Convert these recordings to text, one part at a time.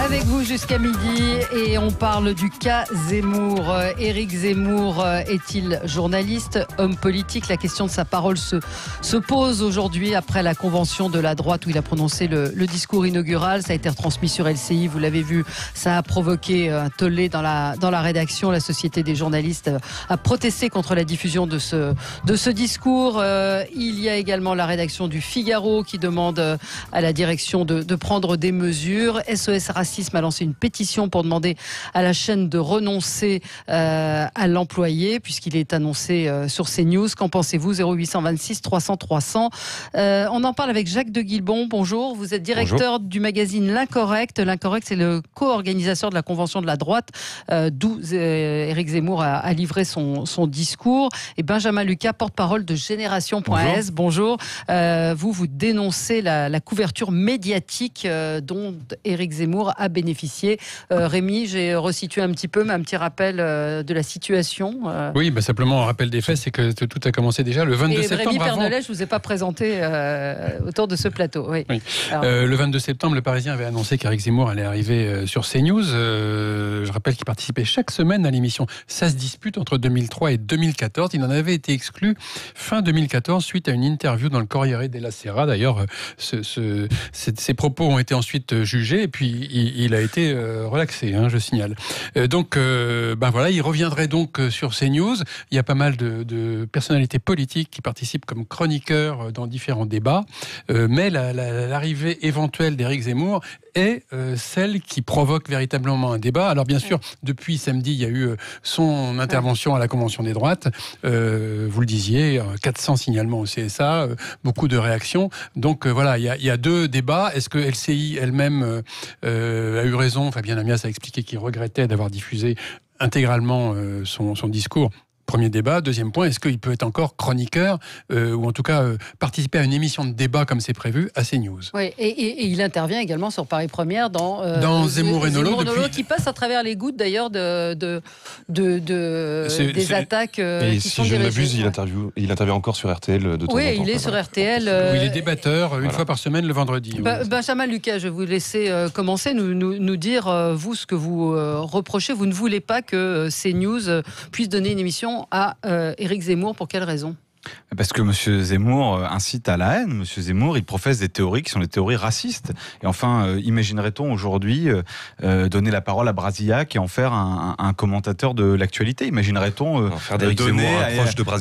Avec vous jusqu'à midi et on parle du cas Zemmour. Éric Zemmour est-il journaliste, homme politique? La question de sa parole se pose aujourd'hui après la convention de la droite où il a prononcé le discours inaugural. Ça a été retransmis sur LCI, vous l'avez vu, ça a provoqué un tollé dans la rédaction. La Société des journalistes a protesté contre la diffusion de ce discours. Il y a également la rédaction du Figaro qui demande à la direction de prendre des mesures. SOS Racisme a lancé une pétition pour demander à la chaîne de renoncer à l'employé puisqu'il est annoncé sur CNews. Qu'en pensez-vous? 0826 300 300. On en parle avec Jacques de Guilbon. Bonjour, vous êtes directeur du magazine L'Incorrect. L'Incorrect, c'est le co-organisateur de la convention de la droite d'où Éric Zemmour a livré son discours. Et Benjamin Lucas, porte-parole de Génération.s. Bonjour. Vous dénoncez la couverture médiatique dont Éric Zemmour a bénéficié. Rémi, j'ai resitué un petit peu, mais un petit rappel de la situation. Oui, simplement un rappel des faits, c'est que tout a commencé déjà le 22 septembre. Rémi Pernelet, je ne vous ai pas présenté autour de ce plateau. Oui. Alors, le 22 septembre, le Parisien avait annoncé qu'Éric Zemmour allait arriver sur CNews. Je rappelle qu'il participait chaque semaine à l'émission Ça se dispute entre 2003 et 2014. Il en avait été exclu fin 2014 suite à une interview dans le Corriere della Sera. D'ailleurs, ses propos ont été ensuite jugés et puis il a été relaxé, je signale. Donc, voilà, il reviendrait donc sur CNews. Il y a pas mal de personnalités politiques qui participent comme chroniqueurs dans différents débats. Mais l'arrivée éventuelle d'Éric Zemmour est celle qui provoque véritablement un débat. Alors bien sûr, depuis samedi, il y a eu son intervention à la Convention des droites. Vous le disiez, 400 signalements au CSA, beaucoup de réactions. Donc voilà, il y a deux débats. Est-ce que LCI elle-même a eu raison? Fabien Amias a expliqué qu'il regrettait d'avoir diffusé intégralement son discours. Premier débat. Deuxième point, est-ce qu'il peut être encore chroniqueur ou en tout cas participer à une émission de débat comme c'est prévu à CNews? Oui, et il intervient également sur Paris Première dans Zemmour et Nolot qui passe à travers les gouttes d'ailleurs des attaques. Et si je ne m'abuse, il intervient encore sur RTL de temps en temps. Oui, il est sur RTL. Il est débatteur une fois par semaine le vendredi. Benjamin Lucas, je vais vous laisser commencer, nous dire vous ce que vous reprochez. Vous ne voulez pas que CNews puisse donner une émission à Éric Zemmour. Pour quelle raison? Parce que M. Zemmour incite à la haine. M. Zemmour, il professe des théories qui sont des théories racistes. Et enfin, imaginerait-on aujourd'hui donner la parole à Brasillac et en faire un commentateur de l'actualité? Imaginerait-on donner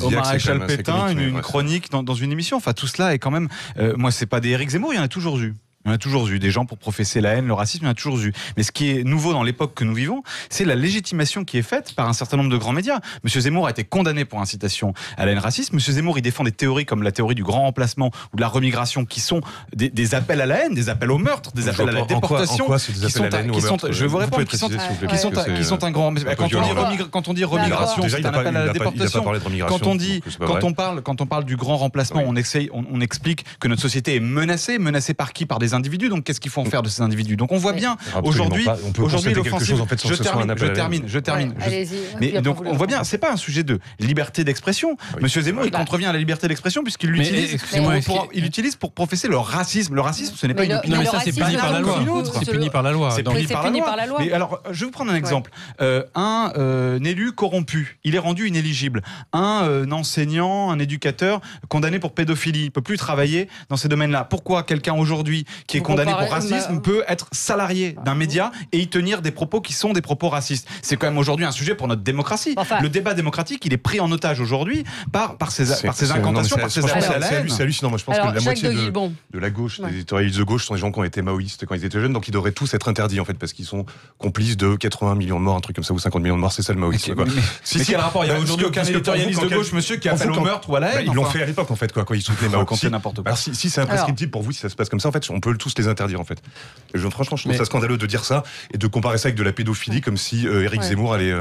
au maréchal Pétain une chronique dans une émission? Enfin, tout cela est quand même... moi, c'est pas des Éric Zemmour, il y en a toujours eu. Il y en a toujours eu des gens pour professer la haine, le racisme, il y en a toujours eu. Mais ce qui est nouveau dans l'époque que nous vivons, c'est la légitimation qui est faite par un certain nombre de grands médias. Monsieur Zemmour a été condamné pour incitation à la haine raciste. Monsieur Zemmour, il défend des théories comme la théorie du grand remplacement ou de la remigration qui sont des appels à la haine, des appels au meurtre, des appels à la déportation. En quoi c'est des appels à la haine ou au meurtre? Je vais vous répondre, qui sont un grand... Quand on dit remigration, c'est un appel à la déportation. Quand on parle du grand remplacement, on explique que notre société est menacée par qui? Par des individus. Donc qu'est-ce qu'il faut en faire de ces individus? Donc on voit bien aujourd'hui l'offensive. Je termine. Mais donc on voit bien, c'est pas un sujet de liberté d'expression. Monsieur Zemmour, il contrevient à la liberté d'expression puisqu'il l'utilise pour professer le racisme. Le racisme, ce n'est pas une opinion. Non, mais ça c'est puni par la loi. C'est puni par la loi. C'est puni par la loi. Mais alors, je vais vous prendre un exemple. Un élu corrompu, il est rendu inéligible. Un enseignant, un éducateur condamné pour pédophilie, il peut plus travailler dans ces domaines-là. Pourquoi quelqu'un aujourd'hui qui est condamné pour racisme peut être salarié d'un média et y tenir des propos qui sont des propos racistes? C'est quand même aujourd'hui un sujet pour notre démocratie. Le débat démocratique, il est pris en otage aujourd'hui par ces incantations, par ces appels à la haine. C'est hallucinant. Moi, je pense que la moitié de la gauche, des éditorialistes de gauche sont des gens qui ont été maoïstes quand ils étaient jeunes, donc ils devraient tous être interdits en fait, parce qu'ils sont complices de 80 millions de morts, un truc comme ça, ou 50 millions de morts, c'est ça le maoïsme. Mais quel rapport? Il y a aujourd'hui aucun éditorialiste de gauche, monsieur, qui appelle au meurtre ou à la haine? Ils l'ont fait à l'époque en fait, quand ils soutenaient Mao. N'importe quoi. Si c'est imprescriptible pour vous, si ça se passe comme ça, en fait, on peut tous les interdire en fait. Franchement, je trouve ça scandaleux de dire ça et de comparer ça avec de la pédophilie comme si Éric Zemmour allait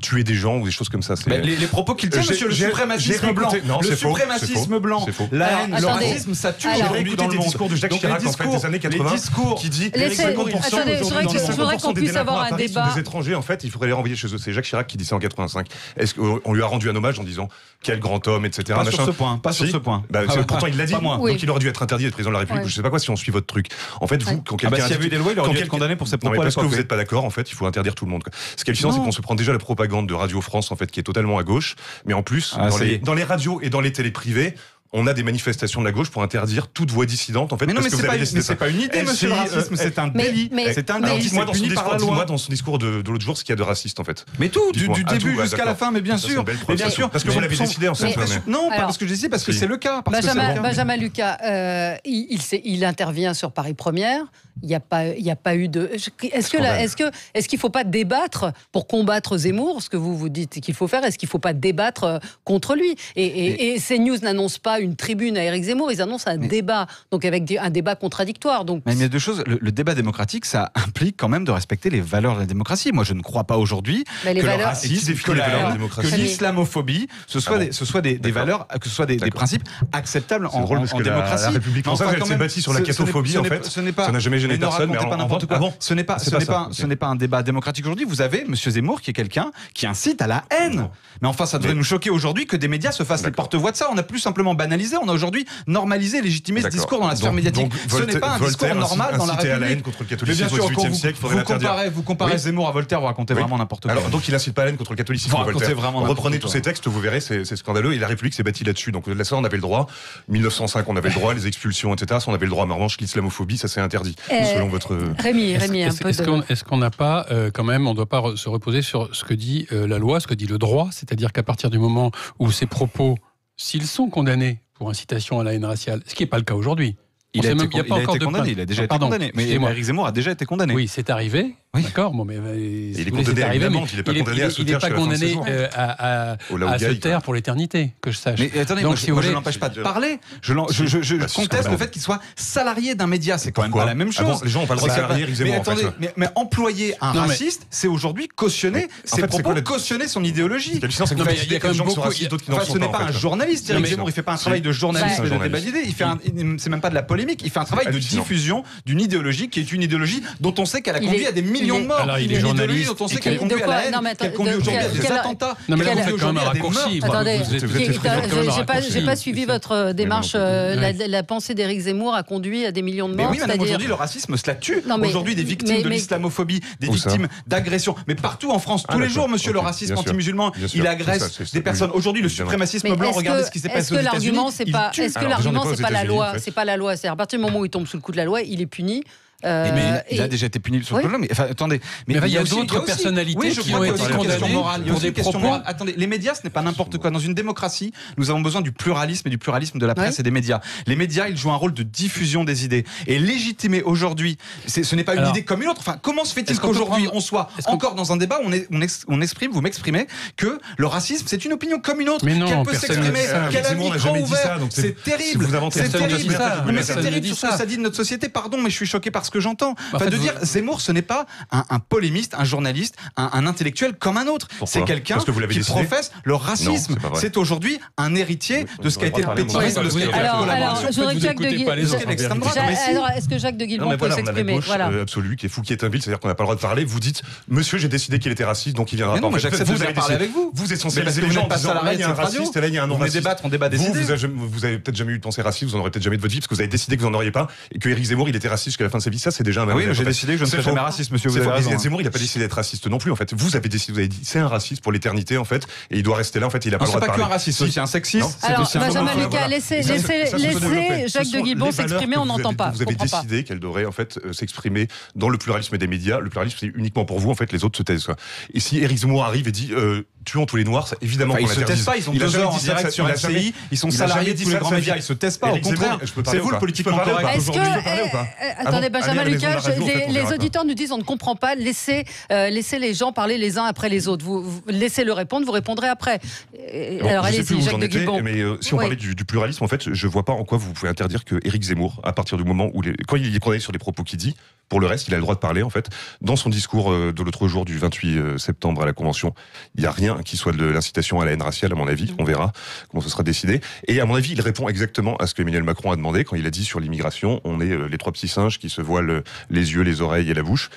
tuer des gens ou des choses comme ça. Les propos qu'il tient, monsieur, le suprémacisme blanc. Le suprémacisme blanc, la haine, le racisme, ça tue aujourd'hui dans le monde. Discours de Jacques Chirac en fait des années 80 qui dit je voudrais qu'on puisse avoir un débat. Des étrangers en fait, il faudrait les renvoyer chez eux. C'est Jacques Chirac qui dit ça en 85. Est-ce qu'on lui a rendu un hommage en disant quel grand homme, etc. Pas sur ce point. Pourtant il l'a dit. Donc il aurait dû être interdit d'être président de la République. République, je sais pas quoi si on suit votre truc. En fait, vous, quand quelqu'un s'il y avait eu des lois, il aurait dû être condamné pour ses propos. Parce que vous n'êtes pas d'accord, en fait, il faut interdire tout le monde. Ce qui est hallucinant, c'est qu'on se prend déjà la propagande de Radio France, en fait, qui est totalement à gauche, mais en plus, dans les radios et dans les télés privées, on a des manifestations de la gauche pour interdire toute voix dissidente, en fait. Mais non, mais c'est pas une idée, monsieur, le racisme, c'est un délit. C'est un délit, c'est puni par la loi. Dis-moi dans son discours de l'autre jour ce qu'il y a de raciste, en fait. Mais tout, du début jusqu'à la fin, mais bien sûr. Mais bien sûr. Parce que vous l'avez décidé, en fait. Non, pas parce que j'ai décidé, parce que c'est le cas. Benjamin Lucas, il intervient sur Paris Première. Il n'y a pas eu de. Est-ce qu'il ne faut pas débattre pour combattre Zemmour, ce que vous dites qu'il faut faire? Est-ce qu'il ne faut pas débattre contre lui? Et CNews n'annonce pas une tribune à Éric Zemmour, ils annoncent un débat, donc avec un débat contradictoire. Donc... Mais il y a deux choses. Le débat démocratique, ça implique quand même de respecter les valeurs de la démocratie. Moi, je ne crois pas aujourd'hui que le racisme, que l'islamophobie, ce soit des valeurs, que ce soit des principes acceptables en démocratie. La République française, elle s'est bâtie sur la cathophobie, en fait. Ça n'a jamais gêné personne. Mais pas n'importe quoi. Ce n'est pas un débat démocratique aujourd'hui. Vous avez M. Zemmour qui est quelqu'un qui incite à la haine. Mais enfin, ça devrait nous choquer aujourd'hui que des médias se fassent les porte-voix de ça. On a plus simplement banalisé, on a aujourd'hui normalisé, légitimé ce discours dans la sphère médiatique. Ce n'est pas un discours normal dans la République. À la haine contre le catholicisme au XVIIIe siècle, il faudrait l'interdire. Vous comparez Zemmour à Voltaire, vous racontez vraiment n'importe quoi. Alors, donc il incite pas à la haine contre le catholicisme. Reprenez tous ces textes, vous verrez, c'est scandaleux. Et la République s'est bâtie là-dessus. Donc là, ça, on avait le droit. 1905, on avait le droit, les expulsions, etc. Ça, on avait le droit. Mais en revanche, l'islamophobie, ça s'est interdit. Selon votre. Rémi, un peu. Est-ce qu'on n'a pas, quand même, on ne doit pas se reposer sur ce que dit la loi, ce que dit le droit, c'est-à-dire qu'à partir du moment où ces propos, s'ils sont condamnés pour incitation à la haine raciale, ce qui n'est pas le cas aujourd'hui. Il a été condamné, il a déjà été condamné. Mais Éric Zemmour a déjà été condamné. Oui, c'est arrivé. Oui. D'accord, bon, mais il est condamné à une amende, il n'est pas condamné à se taire. Il n'est pas condamné à se taire pour l'éternité, que je sache. Mais attendez, donc, moi je ne l'empêche pas de parler. Je conteste le fait qu'il soit salarié d'un média, c'est quand même pas la même chose. Les gens n'ont pas le droit de salarier Éric Zemmour. Mais attendez, mais employer un raciste, c'est aujourd'hui cautionner ses propos, cautionner son idéologie. C'est qu'il y a quand même gens qui sont racistes, d'autres qui n'en sont pas. Ce n'est pas un journaliste, Éric Zemmour, il ne fait pas un travail de journaliste de débat d'idées, c'est même pas de la polémique, il fait un travail de diffusion d'une idéologie qui est une idéologie dont on sait qu'elle a conduit à des millions de morts. Une idéologie dont on sait qu'elle conduit à la haine, qu'elle conduit aujourd'hui à des attentats. Non mais là vous faites quand même un raccourci. Attendez, j'ai pas suivi votre démarche. La pensée d'Éric Zemmour a conduit à des millions de morts. Mais oui, madame, aujourd'hui le racisme cela tue. Aujourd'hui des victimes de l'islamophobie, des victimes d'agressions. Mais partout en France, tous les jours, monsieur, le racisme anti-musulman, il agresse des personnes. Aujourd'hui le suprémacisme blanc, regardez ce qui s'est passé aux États-Unis. Est-ce que l'argument c'est pas la loi? C'est pas la loi. C'est à partir du moment où il tombe sous le coup de la loi, il est puni. Mais il a déjà été puni sur le problème. Enfin, attendez, mais il y a d'autres personnalités qui ont été condamnées pour des propos. Attendez, les médias, ce n'est pas n'importe quoi. Dans une démocratie, nous avons besoin du pluralisme et du pluralisme de la presse et des médias. Les médias, ils jouent un rôle de diffusion des idées. Et légitimer aujourd'hui, ce n'est pas une idée comme une autre. Enfin, comment se fait-il qu'aujourd'hui on soit encore dans un débat où on exprime, vous m'exprimez que le racisme, c'est une opinion comme une autre, qu'elle peut s'exprimer, qu'elle a le micro ouvert. C'est terrible. C'est terrible. Mais c'est terrible sur ce que ça dit de notre société. Pardon, mais je suis choqué par ce que j'entends. Enfin, de dire Zemmour, ce n'est pas un polémiste, un journaliste, un intellectuel comme un autre. C'est quelqu'un qui professe le racisme. C'est aujourd'hui un héritier de ce qu'a été le pétinisme, de ce qu'a été la collaboration. Est-ce que Jacques de Guilmont peut s'exprimer? Voilà. Absolue, qui est fou, qui est un vil, c'est-à-dire qu'on n'a pas le droit de parler. Vous dites, monsieur, j'ai décidé qu'il était raciste, donc il viendra pas. Non, mais j'accepte de parler avec vous. Vous essentialisez les gens en disant, là, il y a un raciste, et là, il y a un non-raciste. On débat des idées. Vous avez peut-être jamais eu de pensée raciste, vous en aurez peut-être jamais de votre vie, parce que vous avez décidé que vous n'en auriez pas, et que Éric Zemmour, il était raciste jusqu'à la fin de sa vie. Ça, c'est déjà un oui, j'ai décidé que je ne serai jamais raciste, monsieur. Vous avez raison. Zemmour, il n'a pas décidé d'être raciste non plus, en fait. Vous avez décidé, vous avez dit, c'est un raciste pour l'éternité, en fait, et il doit rester là, en fait, il n'a pas le droit de parler. C'est pas qu'un raciste, c'est aussi un sexiste. Alors, Benjamin Lucas, laissez Jacques de Guilmont s'exprimer, on n'entend pas. Vous avez décidé qu'elle devrait, en fait, s'exprimer dans le pluralisme des médias. Le pluralisme, c'est uniquement pour vous, en fait, les autres se taisent. Et si Éric Zemmour arrive et dit, tuons tous les noirs, évidemment qu'on l'interdise. Ils se taisent pas, ils ont 2 heures en direct sur LCI, ils sont salariés de tous les grands médias, ils se taisent pas, au contraire. C'est vous le politiquement correct. Attendez, Benjamin Lucas, les auditeurs nous disent on ne comprend pas, laissez les gens parler les uns après les autres. Vous laissez-le répondre, vous répondrez après. Alors allez-y, Jacques de Guilmont. Mais si on parlait du pluralisme, en fait, je vois pas en quoi vous pouvez interdire que Éric Zemmour, à partir du moment où quand il est condamné sur les propos qu'il dit, pour le reste, il a le droit de parler, en fait. Dans son discours de l'autre jour du 28 septembre à la Convention, il n'y a rien qui soit de l'incitation à la haine raciale, à mon avis. On verra comment ce sera décidé. Et à mon avis, il répond exactement à ce que Emmanuel Macron a demandé quand il a dit sur l'immigration, on est les 3 petits singes qui se voilent les yeux, les oreilles et la bouche.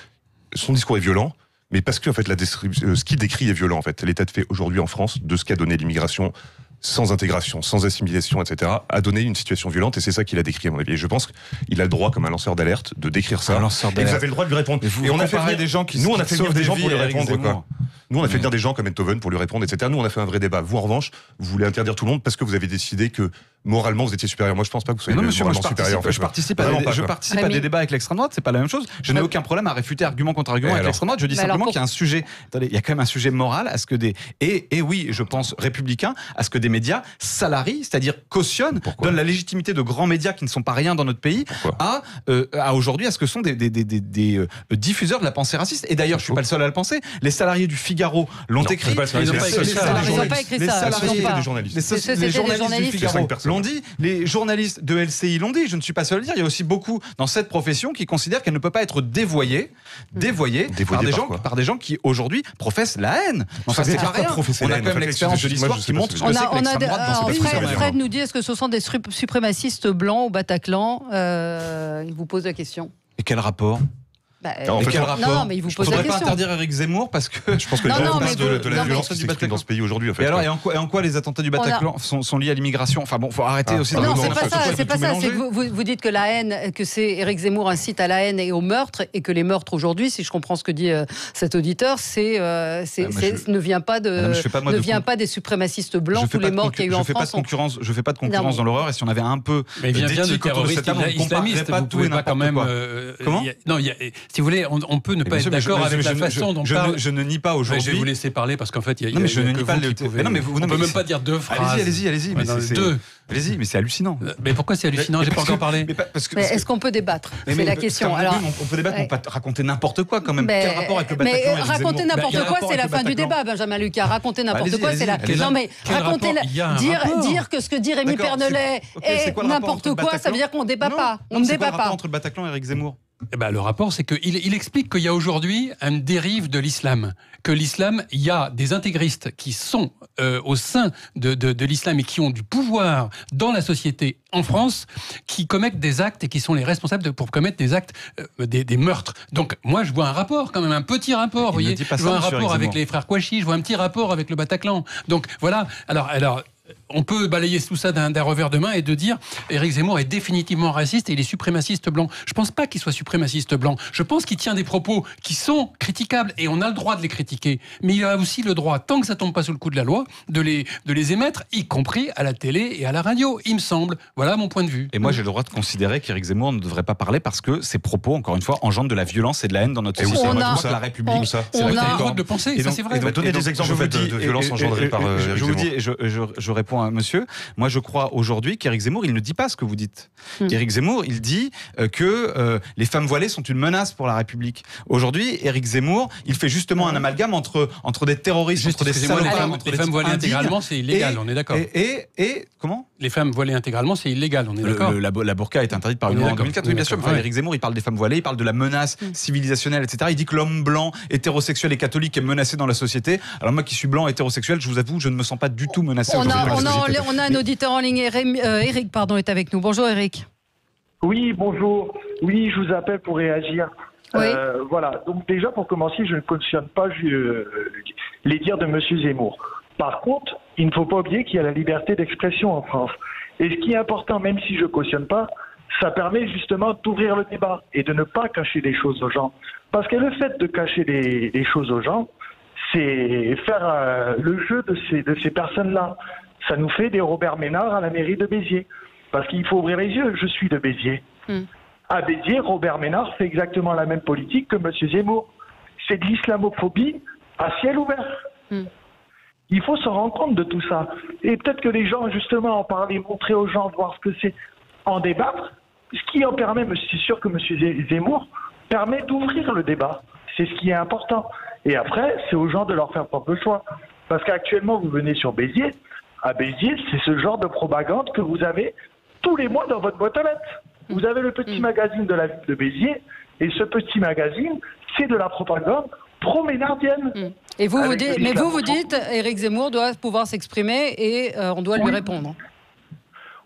Son discours est violent, mais parce que en fait, ce qu'il décrit est violent. En fait, l'état de fait aujourd'hui en France de ce qu'a donné l'immigration sans intégration, sans assimilation, etc., a donné une situation violente, et c'est ça qu'il a décrit à mon avis. Et je pense qu'il a le droit, comme un lanceur d'alerte, de décrire ça. Et vous avez le droit de lui répondre. Et on a fait venir des gens qui, nous, on a fait venir des gens pour lui répondre, quoi. Nous, on a fait venir des gens comme Enthoven pour lui répondre, etc. Nous, on a fait un vrai débat. Vous, en revanche, vous voulez interdire tout le monde parce que vous avez décidé que moralement vous étiez supérieur. Moi, je pense pas que vous soyez moralement supérieur. En fait, je participe à des débats avec l'extrême droite. C'est pas la même chose. Je n'ai aucun problème à réfuter argument contre argument avec l'extrême droite. Je dis simplement qu'il y a un sujet. Attendez, il y a quand même un sujet moral à ce que et oui, je pense républicain, à ce que des médias salarient, c'est-à-dire cautionnent, donnent la légitimité de grands médias qui ne sont pas rien dans notre pays à aujourd'hui à ce que sont des diffuseurs de la pensée raciste. Et d'ailleurs, je suis pas le seul à le penser. Les salariés du Figaro l'ont écrit. Ils n'ont pas écrit ça. Les journalistes. Les journalistes du Figaro l'ont dit. Les journalistes de LCI l'ont dit. Je ne suis pas seul à le dire. Il y a aussi beaucoup dans cette profession qui considèrent qu'elle ne peut pas être dévoyée par des gens qui aujourd'hui professent la haine. Enfin, c'est pas rien. On a quand même l'expérience de l'histoire qui montre ce que c'est que l'extrême droite. Fred nous dit, est-ce que ce sont des suprémacistes blancs au Bataclan? Il vous pose la question. Et quel rapport? Quel rapport? Non, mais il vous pose la question. Faudrait pas interdire Éric Zemmour parce que je pense que les gens parlent de la violence qui s'exprime dans ce pays aujourd'hui. Et alors, et en quoi les attentats du Bataclan sont liés à l'immigration? Enfin bon, faut arrêter aussi. Non, c'est pas ça. C'est pas ça. C'est que vous dites que la haine, que c'est Éric Zemmour incite à la haine et au meurtre, et que les meurtres aujourd'hui, si je comprends ce que dit cet auditeur, ne vient pas des suprémacistes blancs, tous les morts qu'il y a eu en France. Je fais pas de concurrence dans l'horreur. Et si on avait un peu d'éthique autour de cette table, on comparerait pas tout et n'importe quoi. Comment? Non, si vous voulez, on peut ne pas être d'accord avec la façon dont je ne nie pas aujourd'hui. Je vais vous laisser parler parce qu'en fait, il y a. Non, mais je ne nie pas le. On ne peut même pas dire deux phrases. Allez-y. Allez-y, mais c'est hallucinant. Mais pourquoi c'est hallucinant? J'ai pas encore parlé. Est-ce qu'on peut débattre? C'est la question. Alors, on peut débattre, on peut pas raconter n'importe quoi quand même. Quel rapport avec le Bataclan? Mais raconter n'importe quoi, c'est la fin du débat, Benjamin Lucas. Raconter n'importe quoi, c'est la. Non, mais raconter, dire que ce que dit Rémi Pernelet est n'importe quoi, ça veut dire qu'on ne débat pas. On ne débat pas. Quel rapport entre le Bataclan et Éric Zemmour? Le rapport, c'est qu'il explique qu'il y a aujourd'hui une dérive de l'islam. Que l'islam, il y a des intégristes qui sont au sein de l'islam et qui ont du pouvoir dans la société en France, qui commettent des actes et qui sont les responsables pour commettre des actes, des meurtres. Donc moi, je vois un rapport, quand même, un petit rapport. Vous voyez, je vois un rapport avec les frères Kouachi, je vois un petit rapport avec le Bataclan. Donc voilà. Alors on peut balayer tout ça d'un revers de main et de dire Éric Zemmour est définitivement raciste et il est suprémaciste blanc. Je pense pas qu'il soit suprémaciste blanc. Je pense qu'il tient des propos qui sont critiquables et on a le droit de les critiquer. Mais il a aussi le droit, tant que ça tombe pas sous le coup de la loi, de les émettre, y compris à la télé et à la radio, il me semble. Voilà mon point de vue. Et moi, j'ai le droit de considérer qu'Éric Zemmour ne devrait pas parler parce que ses propos, encore une fois, engendrent de la violence et de la haine dans notre société. La République, c'est vrai qu'il a le droit de le penser, ça c'est vrai. Donnez des exemples de violences engendrées par Éric Zemmour. Je vous dis, je réponds à monsieur. Moi, je crois aujourd'hui qu'Éric Zemmour, il ne dit pas ce que vous dites. Éric Zemmour, il dit que les femmes voilées sont une menace pour la République. Aujourd'hui, Éric Zemmour, il fait justement un amalgame entre des terroristes, entre des salopards, entre les femmes voilées intégralement, c'est illégal, on est d'accord. Et comment? Les femmes voilées intégralement, c'est illégal, on est d'accord. La burqa est interdite par une loi en 2004, oui, bien sûr. Éric Zemmour, il parle des femmes voilées, il parle de la menace civilisationnelle, etc. Il dit que l'homme blanc, hétérosexuel et catholique est menacé dans la société. Alors moi, qui suis blanc, hétérosexuel, je vous avoue, je ne me sens pas du tout menacé. On a un auditeur en ligne, Eric est avec nous. Bonjour Eric. Oui, bonjour. Oui, je vous appelle pour réagir. Oui. Voilà, donc déjà pour commencer, je ne cautionne pas les dires de M. Zemmour. Par contre, il ne faut pas oublier qu'il y a la liberté d'expression en France. Et ce qui est important, même si je ne cautionne pas, ça permet justement d'ouvrir le débat et de ne pas cacher les choses aux gens. Parce que le fait de cacher les choses aux gens, c'est faire le jeu de ces personnes-là. Ça nous fait des Robert Ménard à la mairie de Béziers. Parce qu'il faut ouvrir les yeux, je suis de Béziers. À Béziers, Robert Ménard fait exactement la même politique que M. Zemmour. C'est de l'islamophobie à ciel ouvert. Il faut se rendre compte de tout ça. Et peut-être que les gens, justement, en parler, montrer aux gens, voir ce que c'est, en débattre, ce qui en permet, c'est sûr que M. Zemmour permet d'ouvrir le débat. C'est ce qui est important. Et après, c'est aux gens de leur faire propre choix. Parce qu'actuellement, vous venez sur Béziers. À Béziers, c'est ce genre de propagande que vous avez tous les mois dans votre boîte aux lettres. Vous avez le petit magazine de la ville de Béziers, et ce petit magazine, c'est de la propagande pro-ménardienne. Et vous dites, Éric Zemmour doit pouvoir s'exprimer et on doit lui répondre.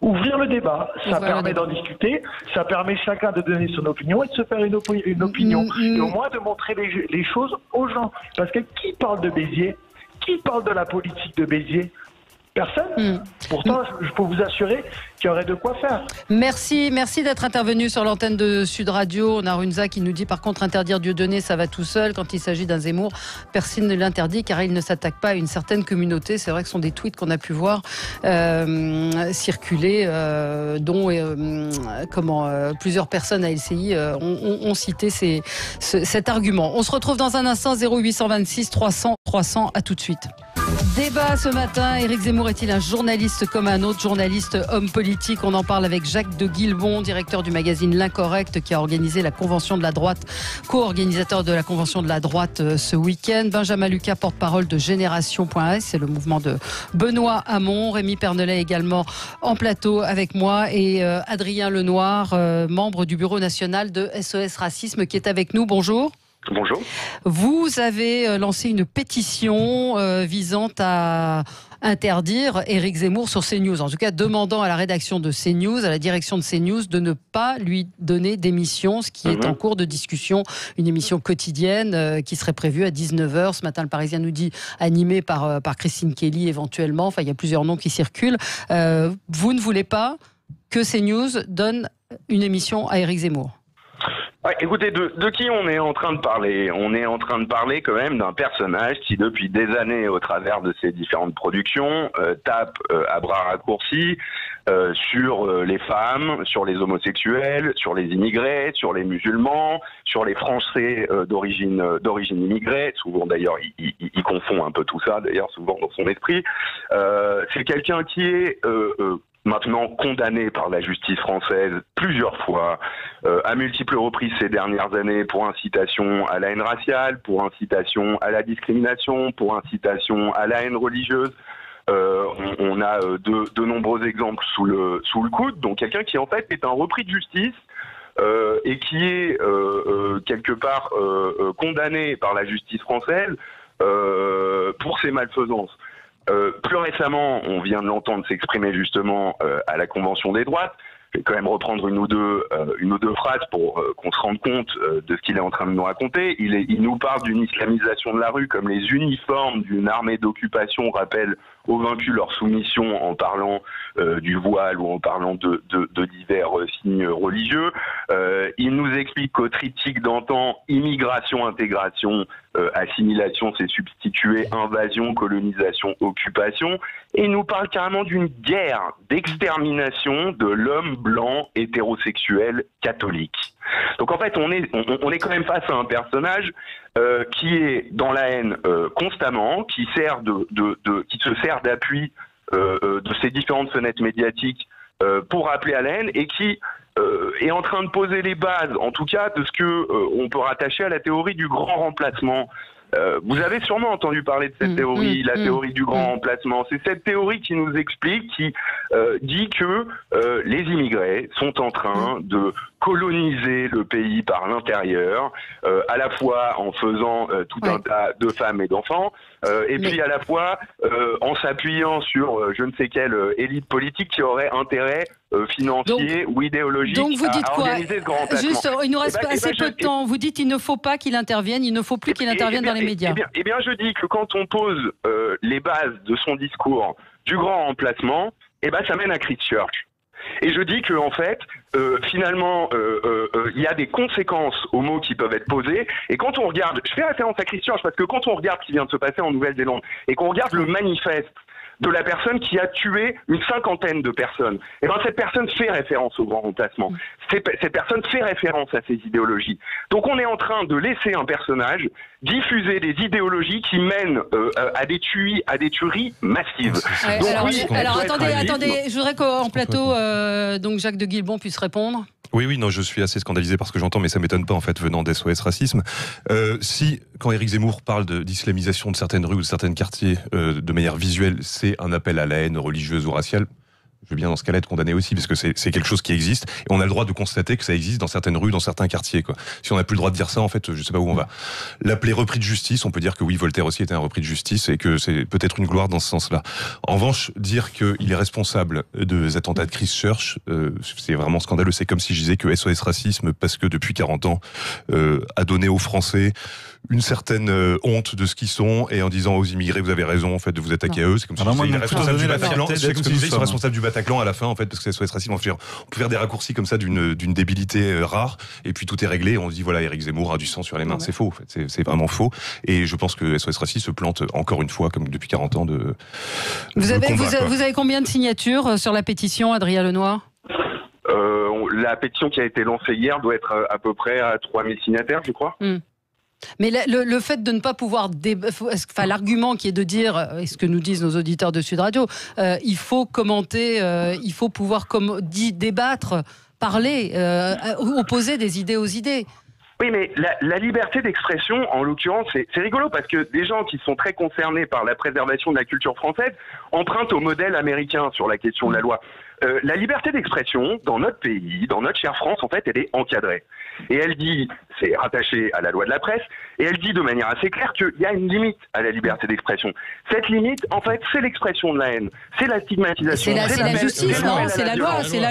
Ouvrir le débat, ça permet d'en discuter, ça permet chacun de donner son opinion et de se faire une opinion. Et au moins de montrer les choses aux gens. Parce que qui parle de Béziers? Qui parle de la politique de Béziers? Personne. Pourtant, je peux vous assurer qu'il y aurait de quoi faire. Merci d'être intervenu sur l'antenne de Sud Radio. On a Runza qui nous dit par contre interdire Dieudonné, ça va tout seul. Quand il s'agit d'un Zemmour, personne ne l'interdit car il ne s'attaque pas à une certaine communauté. C'est vrai que ce sont des tweets qu'on a pu voir circuler, dont plusieurs personnes à LCI ont cité cet argument. On se retrouve dans un instant, 0826 300 300, à tout de suite. Débat ce matin, Éric Zemmour est-il un journaliste comme un autre journaliste, homme politique? On en parle avec Jacques de Guilbon, directeur du magazine L'Incorrect, qui a organisé la Convention de la droite, co-organisateur de la Convention de la droite ce week-end. Benjamin Lucas, porte-parole de Génération.s, c'est le mouvement de Benoît Hamon. Rémi Pernelet également en plateau avec moi et Adrien Lenoir, membre du bureau national de SOS Racisme, qui est avec nous. Bonjour. Bonjour. Vous avez lancé une pétition visant à interdire Éric Zemmour sur CNews. En tout cas, demandant à la rédaction de CNews, à la direction de CNews, de ne pas lui donner d'émission, ce qui est en cours de discussion. Une émission quotidienne qui serait prévue à 19h. Ce matin, le Parisien nous dit animée par Christine Kelly éventuellement. Enfin, il y a plusieurs noms qui circulent. Vous ne voulez pas que CNews donne une émission à Éric Zemmour? Ouais, écoutez, de qui on est en train de parler? On est en train de parler quand même d'un personnage qui, depuis des années, au travers de ses différentes productions, tape à bras raccourcis sur les femmes, sur les homosexuels, sur les immigrés, sur les musulmans, sur les Français d'origine immigrée. Souvent, d'ailleurs, il confond un peu tout ça, d'ailleurs, souvent dans son esprit. C'est quelqu'un qui est maintenant condamné par la justice française plusieurs fois, à multiples reprises ces dernières années, pour incitation à la haine raciale, pour incitation à la discrimination, pour incitation à la haine religieuse. On a de nombreux exemples sous le coude. Donc quelqu'un qui en fait est un repris de justice et qui est quelque part condamné par la justice française pour ses malfaisances. Plus récemment, on vient de l'entendre s'exprimer justement à la Convention des droites. Je vais quand même reprendre une ou deux phrases pour qu'on se rende compte de ce qu'il est en train de nous raconter. Il nous parle d'une islamisation de la rue, comme les uniformes d'une armée d'occupation rappellent aux vaincus leur soumission, en parlant du voile ou en parlant de divers signes religieux. Il nous explique qu'au triptyque d'antan, immigration, intégration, assimilation, c'est substitué invasion, colonisation, occupation. Et il nous parle carrément d'une guerre d'extermination de l'homme blanc hétérosexuel catholique. Donc en fait, on est quand même face à un personnage qui est dans la haine constamment, qui se sert d'appui de ces différentes fenêtres médiatiques pour appeler à la haine, et qui est en train de poser les bases, en tout cas, de ce que on peut rattacher à la théorie du grand remplacement. Vous avez sûrement entendu parler de cette théorie, la théorie du grand remplacement. C'est cette théorie qui nous explique, qui dit que les immigrés sont en train de coloniser le pays par l'intérieur, à la fois en faisant tout un tas de femmes et d'enfants, puis à la fois en s'appuyant sur je ne sais quelle élite politique qui aurait intérêt financier ou idéologique donc vous dites à organiser ce grand remplacement. Juste, il nous reste assez peu de temps. Vous dites qu'il ne faut pas qu'il intervienne, il ne faut plus qu'il intervienne dans les médias. Eh bien, je dis que quand on pose les bases de son discours du grand remplacement, ça mène à Christchurch. Et je dis que en fait, finalement, il y a des conséquences aux mots qui peuvent être posés. Et quand on regarde, je fais référence à Christchurch parce que quand on regarde ce qui vient de se passer en Nouvelle-Zélande et qu'on regarde le manifeste de la personne qui a tué une 50aine de personnes, cette personne fait référence au grand remplacement. Cette personne fait référence à ces idéologies. Donc on est en train de laisser un personnage diffuser des idéologies qui mènent à des tueries massives. Alors attendez, je voudrais qu'en plateau, donc Jacques de Guilbon puisse répondre. Oui, non, je suis assez scandalisé par ce que j'entends, mais ça m'étonne pas, en fait, venant d'SOS Racisme. Quand Éric Zemmour parle d'islamisation de certaines rues ou de certains quartiers de manière visuelle, c'est un appel à la haine religieuse ou raciale, Je veux bien dans ce cas-là être condamné aussi, parce que c'est quelque chose qui existe, et on a le droit de constater que ça existe dans certaines rues, dans certains quartiers, quoi. Si on n'a plus le droit de dire ça, en fait, je sais pas où on va. L'appeler repris de justice, on peut dire que oui, Voltaire aussi était un repris de justice, et que c'est peut-être une gloire dans ce sens-là. En revanche, dire qu'il est responsable des attentats de Christchurch, c'est vraiment scandaleux. C'est comme si je disais que SOS Racisme, parce que depuis 40 ans, a donné aux Français une certaine honte de ce qu'ils sont, et en disant aux immigrés, vous avez raison, en fait, de vous attaquer à eux. C'est comme si ils sont responsables du Bataclan à la fin, en fait, parce que SOS Racisme, on peut faire des raccourcis comme ça d'une débilité rare, et puis tout est réglé. On se dit, voilà, Éric Zemmour a du sang sur les mains. C'est faux, en fait. C'est vraiment faux. Et je pense que SOS Racisme se plante encore une fois, comme depuis 40 ans, de vous avez combien de signatures sur la pétition, Adrien Lenoir? La pétition qui a été lancée hier doit être à peu près à 3000 signataires, je crois. Mais le fait de ne pas pouvoir l'argument qui est de dire, et ce que nous disent nos auditeurs de Sud Radio, il faut commenter, il faut pouvoir débattre, parler, opposer des idées aux idées. Oui, mais la liberté d'expression, en l'occurrence, c'est rigolo parce que des gens qui sont très concernés par la préservation de la culture française empruntent au modèle américain sur la question de la loi. La liberté d'expression, dans notre pays, dans notre chère France, en fait, elle est encadrée. Et elle dit, c'est rattaché à la loi de la presse, et elle dit de manière assez claire qu'il y a une limite à la liberté d'expression. Cette limite, en fait, c'est l'expression de la haine, c'est la stigmatisation. C'est la justice, non? C'est la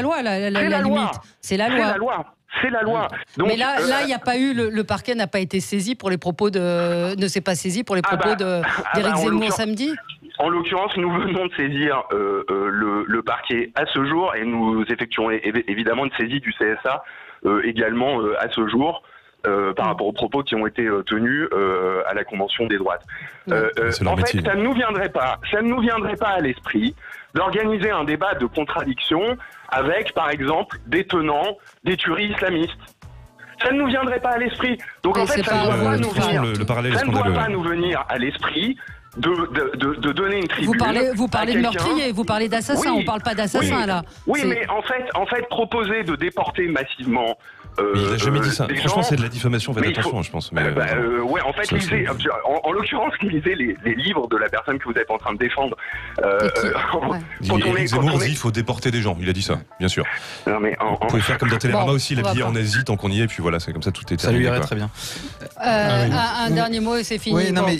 loi, la limite. C'est la loi. C'est la loi. Donc, mais là, il n'y a pas eu, le parquet n'a pas été saisi pour les propos ne s'est pas saisi pour les propos d'Éric Zemmour samedi. En l'occurrence, nous venons de saisir le parquet à ce jour, et nous effectuons évidemment une saisie du CSA également à ce jour. Par rapport aux propos qui ont été tenus à la Convention des droites. En fait, ça ne nous viendrait pas à l'esprit d'organiser un débat de contradiction avec, par exemple, des tenants des tueries islamistes. Ça ne nous viendrait pas à l'esprit. Donc en fait, ça ne doit pas nous venir à l'esprit de donner une tribune. Vous parlez de meurtrier, vous parlez d'assassin, on ne parle pas d'assassin là. Oui, mais en fait, proposer de déporter massivement. Il n'a jamais dit ça. Franchement, c'est de la diffamation. Faites attention, je pense. Ouais, en fait, lisez. En l'occurrence, lisez les livres de la personne que vous êtes en train de défendre. Éric Zemmour dit il faut déporter des gens. Il a dit ça, bien sûr. Non, mais vous pouvez faire comme dans Télérama aussi, l'habiller en Asie tant qu'on y est, puis voilà, c'est comme ça, tout est terminé. Ça lui irait très bien. Un dernier mot et c'est fini. Oui, non, mais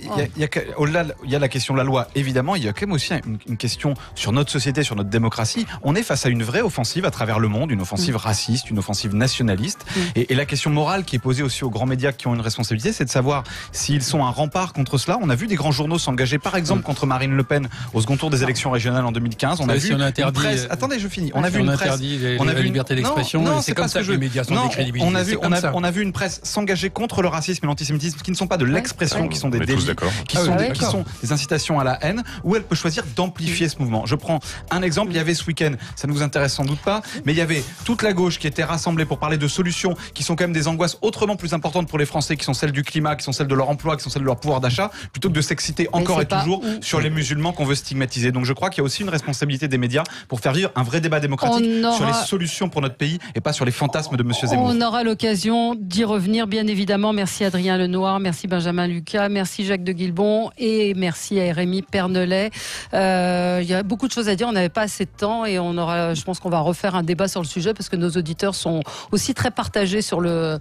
au-delà, il y a la question de la loi. Évidemment, il y a quand même aussi une question sur notre société, sur notre démocratie. On est face à une vraie offensive à travers le monde, une offensive raciste, une offensive nationaliste. Et la question morale qui est posée aussi aux grands médias qui ont une responsabilité, c'est de savoir s'ils sont un rempart contre cela. On a vu des grands journaux s'engager, par exemple, contre Marine Le Pen au second tour des élections régionales en 2015. On a vu une presse. Attendez, je finis. On a vu une presse. On a vu la liberté d'expression. C'est comme ça que les médias sont décrédibilisés. On a vu une presse s'engager contre le racisme et l'antisémitisme, qui ne sont pas de l'expression, qui sont des délits, qui sont des incitations à la haine, où elle peut choisir d'amplifier ce mouvement. Je prends un exemple. Il y avait ce week-end, ça ne vous intéresse sans doute pas, mais il y avait toute la gauche qui était rassemblée pour parler de solutions qui sont quand même des angoisses autrement plus importantes pour les Français, qui sont celles du climat, qui sont celles de leur emploi, qui sont celles de leur pouvoir d'achat, plutôt que de s'exciter encore et toujours sur les musulmans qu'on veut stigmatiser. Donc je crois qu'il y a aussi une responsabilité des médias pour faire vivre un vrai débat démocratique sur les solutions pour notre pays et pas sur les fantasmes de M. Zemmour. On aura l'occasion d'y revenir, bien évidemment. Merci Adrien Lenoir, merci Benjamin Lucas, merci Jacques de Guilbon et merci à Rémi Pernelet. Il y a beaucoup de choses à dire, on n'avait pas assez de temps et je pense qu'on va refaire un débat sur le sujet parce que nos auditeurs sont aussi très partagés sur le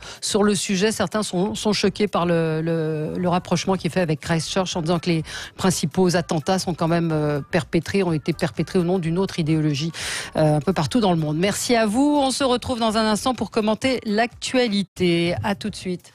sujet. Certains sont choqués par le rapprochement qui est fait avec Christchurch en disant que les principaux attentats sont quand même ont été perpétrés au nom d'une autre idéologie un peu partout dans le monde. Merci à vous. On se retrouve dans un instant pour commenter l'actualité. À tout de suite.